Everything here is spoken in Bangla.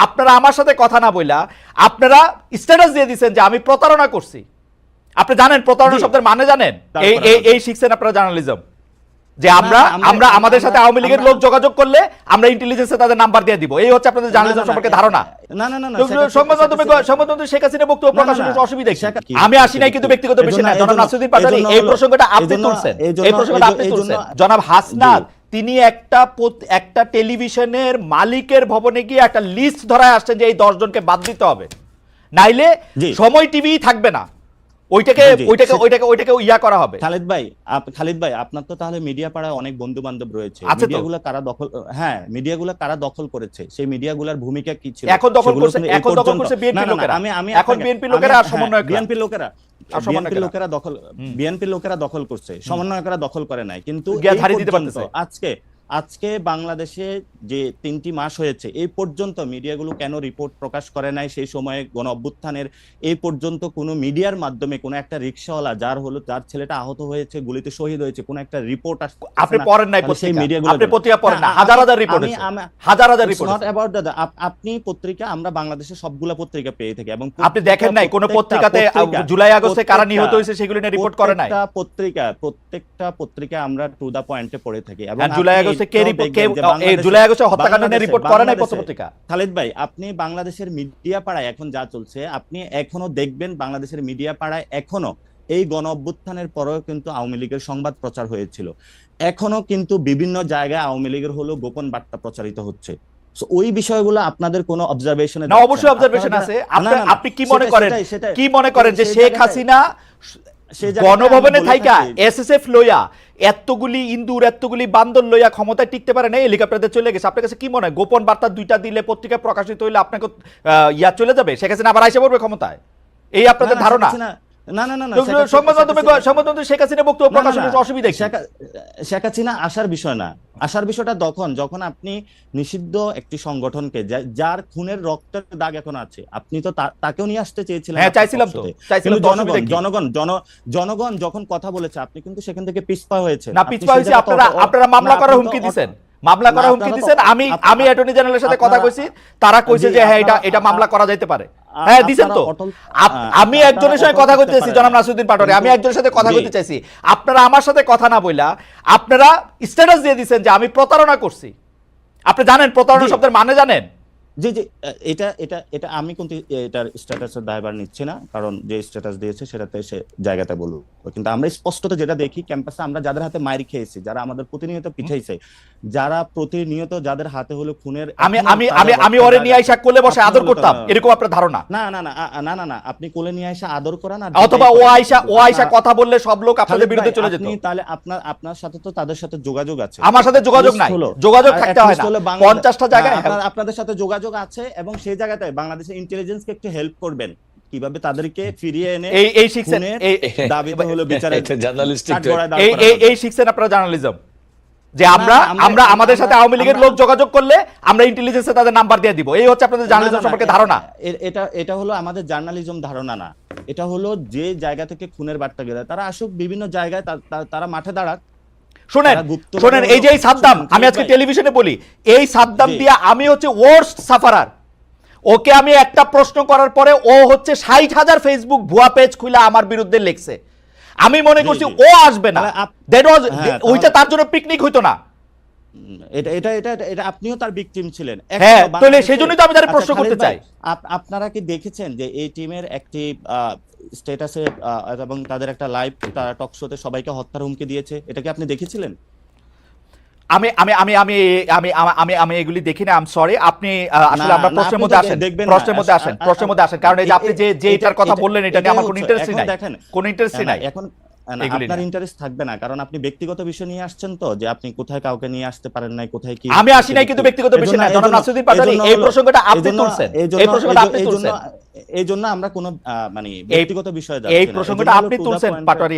আপনারা আমার সাথে কথা না বইলা আপনারা স্ট্যাটাস দিয়ে দিচ্ছেন যে আমি প্রতারণা করছি। আপনি জানেন প্রতারণা শব্দের মানে জানেন? এই শিখছেন আপনারা জার্নালিজম, যে আমরা আমাদের সাথে আওয়ামী লীগের লোক যোগাযোগ করলে আমরা ইন্টেলিজেন্সে তাদের নাম্বার দিয়ে দিব। এই হচ্ছে আপনাদের জার্নালিজম সম্পর্কে ধারণা। সংবাদ মাধ্যমে শেখ হাসিনা বক্তব্য প্রকাশের অসুবিধা কি? আমি আসি নাই কিন্তু ব্যক্তিগত বিষয় না। জনাব নাসিরউদ্দিন পাটোয়ারী এই প্রসঙ্গটা আপনি তুলছেন, এই প্রসঙ্গটা আপনি তুলছেন। জনাব হাসনাত তিনি একটা টেলিভিশনের মালিকের ভবনে গিয়ে একটা লিস্ট ধরায় আসছেন যে এই 10 জনকে বাদ দিতে হবে, নাইলে সময় টিভি থাকবে না। ওইটাকে ইয়া করা হবে। খালিদ ভাই আপনার তো তাহলে মিডিয়া পাড়ায় অনেক বন্ধু বান্ধব রয়েছে। মিডিয়াগুলো কারা দখল করেছে, সেই মিডিয়াগুলোর ভূমিকা কি ছিল? এখন দখল করছে বিএনপি লোকেরা। এখন বিএনপি লোকেরা আর সমন্বয়ক বিএনপি লোকেরা দখল করছে, সমন্বয়করা দখল করে নাই। কিন্তু আজকে বাংলাদেশে যে 3টি মাস হয়েছে এই পর্যন্ত মিডিয়াগুলো কেন রিপোর্ট প্রকাশ করে নাই? সেই সময়ে গণ অভ্যুত্থানের এই পর্যন্ত কোনো মিডিয়ার মাধ্যমে কোনো একটা রিকশাওয়ালা যার ছেলেটা আহত হয়েছে, গুলিতে শহীদ হয়েছে, কোনো একটা রিপোর্ট আপনি পড়েন নাই পত্রিকা? আপনি পত্রিকা পড়েন না? হাজার রিপোর্ট আছে, হাজার রিপোর্ট। নট অ্যাবাউট দাদা, আপনি পত্রিকা, আমরা বাংলাদেশের সবগুলা পত্রিকা পেয়ে থাকি, এবং আপনি দেখেন নাই কোন পত্রিকাতে জুলাই আগস্টে কারা নিহত হয়েছে সেগুলো নিয়ে রিপোর্ট করে নাই? প্রত্যেকটা পত্রিকা আমরা টু দা পয়েন্টে পড়ে থাকি। এবং জুলাই আগস্টে হত্যাকাণ্ড নিয়ে রিপোর্ট করে নাই পত্রিকা? খালিদ ভাই, আপনি বাংলাদেশের মিডিয়া পাড়ায় এখন যা চলছে আপনি এখনো দেখবেন, বাংলাদেশের মিডিয়া পাড়ায় এখনো এই গণ অভ্যুত্থানের পরেও কিন্তু আওয়ামী লীগের সংবাদ প্রচার হয়েছিল, এখনো কিন্তু বিভিন্ন জায়গায় আওয়ামী লীগের হলো গোপন বার্তা প্রচারিত হচ্ছে। ওই বিষয়গুলো আপনাদের কোনো অবজারভেশন? না, অবশ্যই অবজারভেশন আছে। আপনি কি মনে করেন যে শেখ হাসিনা গণভবনে থাইকা এসএসএফ লইয়া এতগুলি ইন্দুর এতগুলি বান্দর লইয়া ক্ষমতায় টিকতে পারে না, হেলিকপ্টারে চলে গেছে? আপনার কাছে কি মনে হয় গোপন বার্তা 2টা দিলে পত্রিকায় প্রকাশিত হইলে আপনাকে ইয়া চলে যাবে, শেখ হাসিনা আবার আইসা পড়বে ক্ষমতায়? এই আপনাদের ধারণা? সংবাদ মাধ্যমে শেখ হাসিনা বক্তব্য প্রকাশের অসুবিধা কি? শেখ হাসিনা আসার বিষয় না, আসার বিষয়টা যখন আপনি নিষিদ্ধ একটি সংগঠনকে, যার খুনের রক্তের দাগ এখন আছে, আপনি তো তাকেও নিয়ে আসতে চেয়েছিলেন। হ্যাঁ, চাইছিলাম তো। জনগণ যখন কথা বলেছে আপনি কিন্তু সেখান থেকে পিছপা হয়েছে না? পিছপা হয়েছে আপনারা মামলা করার হুমকি দিয়েছেন। আমি অ্যাটর্নি জেনারেলের সাথে কথা কইছি, তারা কইছে যে হ্যাঁ এটা মামলা করা যাইতে পারে। হ্যাঁ দিছেন তো। আমি একজনের সাথে কথা কইতেছি, জনাব নাসিরউদ্দিন পাটোয়ারী, আমি একজনের সাথে কথা কইতে চাইছি। আপনারা আমার সাথে কথা না বইলা আপনারা স্ট্যাটাস দিয়ে দিচ্ছেন যে আমি প্রতারণা করছি। আপনি জানেন প্রতারণা শব্দের মানে জানেন? জি, এটা আমি কিন্তু এটার স্ট্যাটাসের দায়ভার নিচ্ছি না, কারণ যে স্ট্যাটাস দিয়েছে সেটাতে সে জায়গাতে বলুক। কিন্তু আমরা স্পষ্টত যেটা দেখি, ক্যাম্পাসে আমরা যাদের হাতে মাইর খেয়েছি, যারা আমাদের প্রতিনিয়ত পিঠাইছে, যারা প্রতিনিয়ত যাদের হাতে হলো খুনের, আমি ওরে নিয়ে আইসা কোলে বসে আদর করতাম, এরকম আপনার ধারণা? না, আপনি কোলে নিয়ে আইসা আদর করেন, অথবা ও আইসা কথা বললে সব লোক আপনাদের বিরুদ্ধে চলে যেত। তাহলে আপনার সাথে তো তাদের সাথে যোগাযোগ আছে। আমার সাথে যোগাযোগ নাই, যোগাযোগ থাকতে হয় না। 50টা জায়গায় আপনাদের সাথে যোগাযোগ আছে, এবং সেই জায়গাতে বাংলাদেশের ইন্টেলিজেন্সকে একটু হেল্প করবেন, কিভাবে তাদেরকে ফিরিয়ে এনে এই শিখছেন, দাবিতে হলো বিচারের জার্নালিস্টিক, এই শিখছেন আপনারা জার্নালিজম, যে আমরা আমাদের সাথে আওয়ামী লীগের লোক যোগাযোগ করলে আমরা ইন্টেলিজেন্সে তাদের নাম্বার দিয়ে দিব। এই হচ্ছে আপনাদের জার্নালিজম সম্পর্কে ধারণা। এটা হলো আমাদের জার্নালিজম ধারণা না, এটা হলো যে জায়গা থেকে খুনের বার্তা গেলে তারা আসুক বিভিন্ন জায়গায়, তারা মাঠে দাঁড়াক। শোনেন, এই যে সাদ্দাম, আমি আজকে টেলিভিশনে বলি, এই সাদ্দাম দিয়া আমি হচ্ছে ওয়ার্স্ট সাফারার। ওকে আমি একটা প্রশ্ন করার পরে ও হচ্ছে 60,000 ফেসবুক ভুয়া পেজ খুলে আমার বিরুদ্ধে লিখছে। আমি মনে করছি ও আসবে না, ওইটা তার জন্য পিকনিক হইতো না। এটা আপনিও তার ভিকটিম ছিলেন। হ্যাঁ, তাহলে সেজন্যই তো আমি তার প্রশ্ন করতে চাই। আপনারা কি দেখেছেন যে এই টিমের একটি স্ট্যাটাসে এবং তাদের একটা লাইভ টক শোতে সবাইকে হত্যার হুমকি দিয়েছে? এটা কি আপনি দেখেছিলেন? আমি আমি আমি আমি আমি আমি আমি এগুলি দেখি না। I am sorry. আপনি আসলে আমরা প্রশ্নের মধ্যে আসেন, কারণ এই যে আপনি যে এটার কথা বললেন, এটা নিয়ে আমার কোনো ইন্টারেস্ট নাই, কোনো ইন্টারেস্ট নাই। এখন আপনার ইন্টারেস্ট থাকবে না, কারণ আপনি ব্যক্তিগত বিষয় নিয়ে আসছেন, তো যে আপনি কোথায় কাউকে নিয়ে আসতে পারেন নাই, কোথায় কি। আমি আসি নাই কিন্তু ব্যক্তিগত বিষয় না। জনাব নাসিরউদ্দিন পাটোয়ারী, এই প্রসঙ্গটা আপনি তুলছেন, এই জন্য আমরা কোনো ব্যক্তিগত বিষয়ে যাচ্ছি না। এই প্রসঙ্গটা আপনি তুলছেন পাটোয়ারী।